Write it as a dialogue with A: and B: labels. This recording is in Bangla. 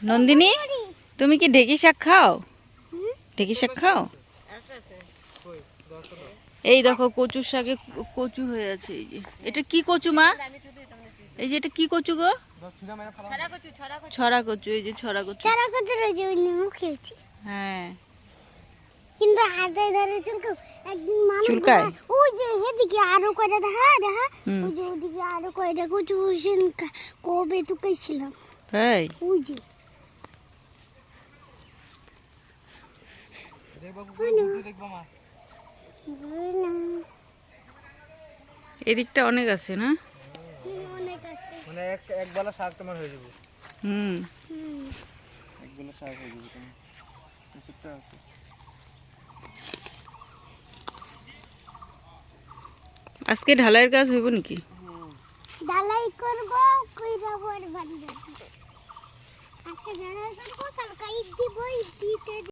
A: নন্দিনী তুমি কি ঢেঁকি শাক খাও? ঢেঁকি শাক খাও? এই দেখো কচুর শাকে কচু হয়ে আছে। এই যে এটা কি কচু মা? এই যে এটা কি কচু গো? ছড়া কচু। এই যে ছড়া কচু। হ্যাঁ
B: কিন্তু হাতে ধরে একদিন মানুষ
A: চুলকায়।
B: ওই যে এদিকে আরো কয়টা দেখা দেখা ওই যে ওদিকে আরো কয়টা কচু হোসেন কবে তুকাইছিলাম।
A: তাই
B: ওই যে
A: এদিকটা অনেক আছে না?
B: অনেক আছে
C: মানে এক বেলা শাক তোমার হয়ে যাবে।
A: হুম
C: এক বেলা শাক হয়ে যাবে তোমার। এসবটা আছে।
A: আজকে ঢালাইয়ের কাজ হইব নাকি?
B: ডালাই করব কইরা বড় বাড়ি যাব আজকে ঢালাই করব কালকে ঈদ দিব ঈদ